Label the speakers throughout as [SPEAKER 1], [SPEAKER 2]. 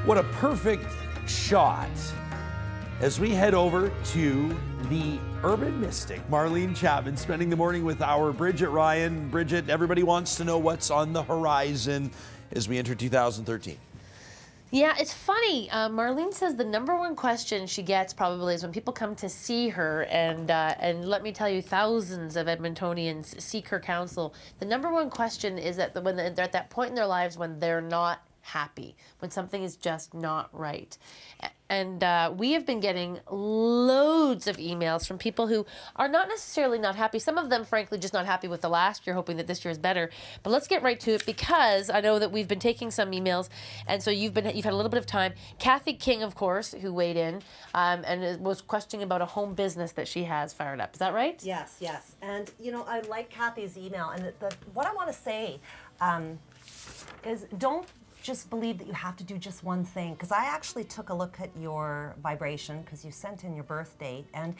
[SPEAKER 1] What a perfect shot as we head over to the urban mystic, Marlene Chapman, spending the morning with our Bridget Ryan. Bridget, everybody wants to know what's on the horizon as we enter 2013.
[SPEAKER 2] Yeah, it's funny. Marlene says the #1 question she gets probably is when people come to see her, and let me tell you, thousands of Edmontonians seek her counsel. The #1 question is that when they're at that point in their lives when they're not happy, when something is just not right. And we have been getting loads of emails from people who are not necessarily not happy. Some of them, frankly, just not happy with the last year, hoping that this year is better. But let's get right to it, because I know that we've been taking some emails, and so you've had a little bit of time. Kathy King, of course, who weighed in and was questioning about a home business that she has fired up. Is that right?
[SPEAKER 3] Yes, yes. And you know, I like Kathy's email, and what I want to say is don't just believe that you have to do just one thing, because I actually took a look at your vibration, because you sent in your birth date, and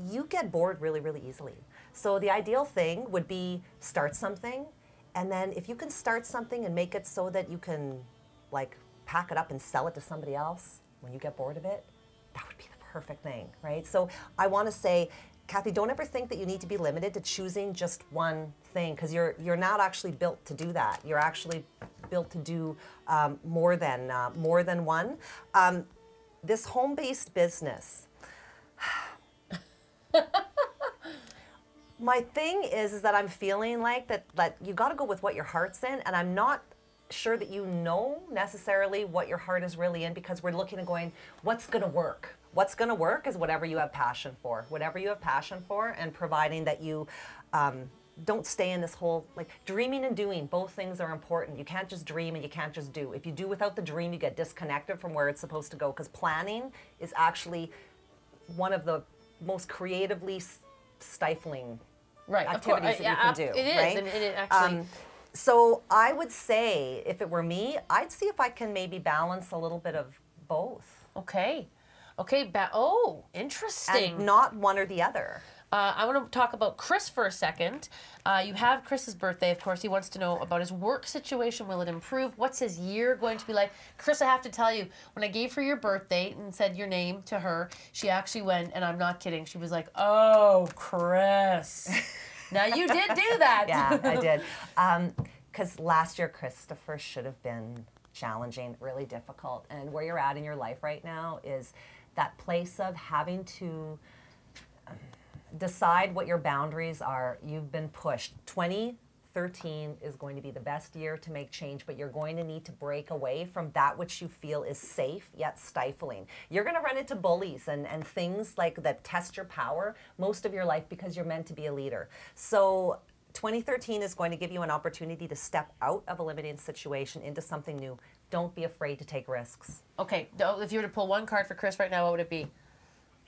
[SPEAKER 3] you get bored really, really easily. So the ideal thing would be start something, and then if you can start something and make it so that you can like pack it up and sell it to somebody else when you get bored of it, that would be the perfect thing, right? So I want to say, Kathy, don't ever think that you need to be limited to choosing just one thing, because you're not actually built to do that. You're actually built to do more than one. This home-based business. My thing is that I'm feeling like that you got to go with what your heart's in, and I'm not sure that you know necessarily what your heart is really in, because we're looking and going, what's going to work? What's going to work is whatever you have passion for. Whatever you have passion for, and providing that you don't stay in this whole, like, dreaming and doing, both things are important. You can't just dream and you can't just do. If you do without the dream, you get disconnected from where it's supposed to go, because planning is actually one of the most creatively stifling activities that you can do.
[SPEAKER 2] It is,
[SPEAKER 3] right?
[SPEAKER 2] and it actually...
[SPEAKER 3] So I would say, if it were me, I'd see if I can maybe balance a little bit of both.
[SPEAKER 2] Okay. Okay, oh, interesting.
[SPEAKER 3] And not one or the other.
[SPEAKER 2] I want to talk about Chris for a second. You have Chris's birthday, of course. He wants to know about his work situation. Will it improve? What's his year going to be like? Chris, I have to tell you, when I gave her your birth date and said your name to her, she actually went, and I'm not kidding, she was like, oh, Chris. Now, you did do that.
[SPEAKER 3] Yeah, I did. Because last year, Christopher should have been challenging, really difficult. And where you're at in your life right now is that place of having to decide what your boundaries are. You've been pushed. 2013 is going to be the best year to make change, but you're going to need to break away from that which you feel is safe yet stifling. You're going to run into bullies and things like that test your power most of your life, because you're meant to be a leader. So 2013 is going to give you an opportunity to step out of a limiting situation into something new. Don't be afraid to take risks.
[SPEAKER 2] Okay, if you were to pull one card for Chris right now, what would it be?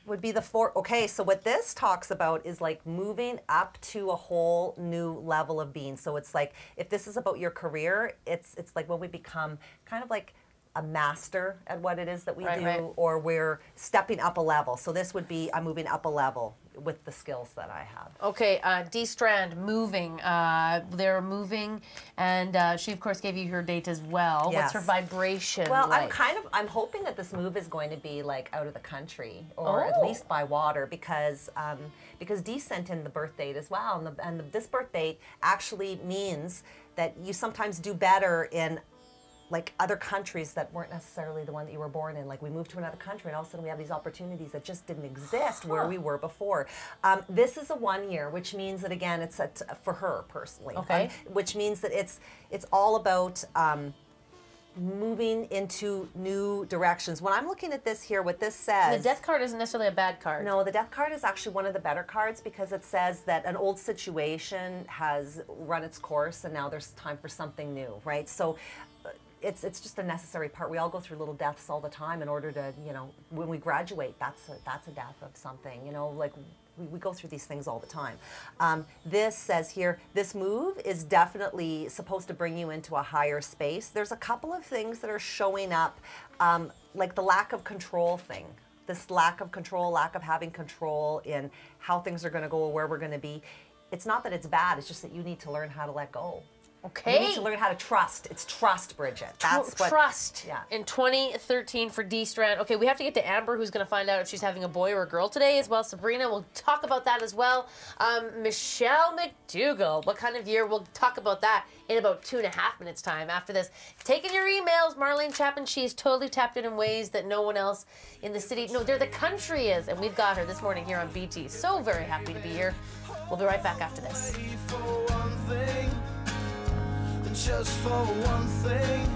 [SPEAKER 3] Would be the 4. Okay, so what this talks about is like moving up to a whole new level of being. So it's like, if this is about your career, it's like when we become kind of like a master at what it is that we do, or we're stepping up a level. So this would be, I'm moving up a level with the skills that I have.
[SPEAKER 2] Okay, D Strand, moving. They're moving, and she, of course, gave you her date as well.
[SPEAKER 3] Yes.
[SPEAKER 2] What's her vibration
[SPEAKER 3] Well,
[SPEAKER 2] like?
[SPEAKER 3] I'm hoping that this move is going to be like out of the country, or at least by water, because D sent in the birth date as well, and this birth date actually means that you sometimes do better in like other countries that weren't necessarily the one that you were born in. Like, we moved to another country, and all of a sudden we have these opportunities that just didn't exist where we were before. This is a 1 year, which means that, again, it's for her personally.
[SPEAKER 2] Okay.
[SPEAKER 3] Which means that it's all about moving into new directions. When I'm looking at this here, what this says...
[SPEAKER 2] The death card isn't necessarily a bad card.
[SPEAKER 3] No, the death card is actually one of the better cards, because it says that an old situation has run its course and now there's time for something new, right? So it's just a necessary part. We all go through little deaths all the time in order to, you know, when we graduate, that's a death of something, you know, like we go through these things all the time. This says here, this move is definitely supposed to bring you into a higher space. There's a couple of things that are showing up, like the lack of control thing. This lack of control, lack of having control in how things are going to go or where we're going to be. It's not that it's bad, it's just that you need to learn how to let go.
[SPEAKER 2] Okay.
[SPEAKER 3] You need to learn how to trust. It's trust, Bridget. That's what.
[SPEAKER 2] Trust
[SPEAKER 3] Yeah.
[SPEAKER 2] in 2013 for D Strand. Okay, we have to get to Amber, who's going to find out if she's having a boy or a girl today as well. Sabrina, we'll talk about that as well. Michelle McDougall, what kind of year? We'll talk about that in about 2.5 minutes time after this. Taking your emails, Marlene Chapman, she's totally tapped in ways that no one else in the city, no, the country is. And we've got her this morning here on BT. So very happy to be here. We'll be right back after this.
[SPEAKER 4] Just for one thing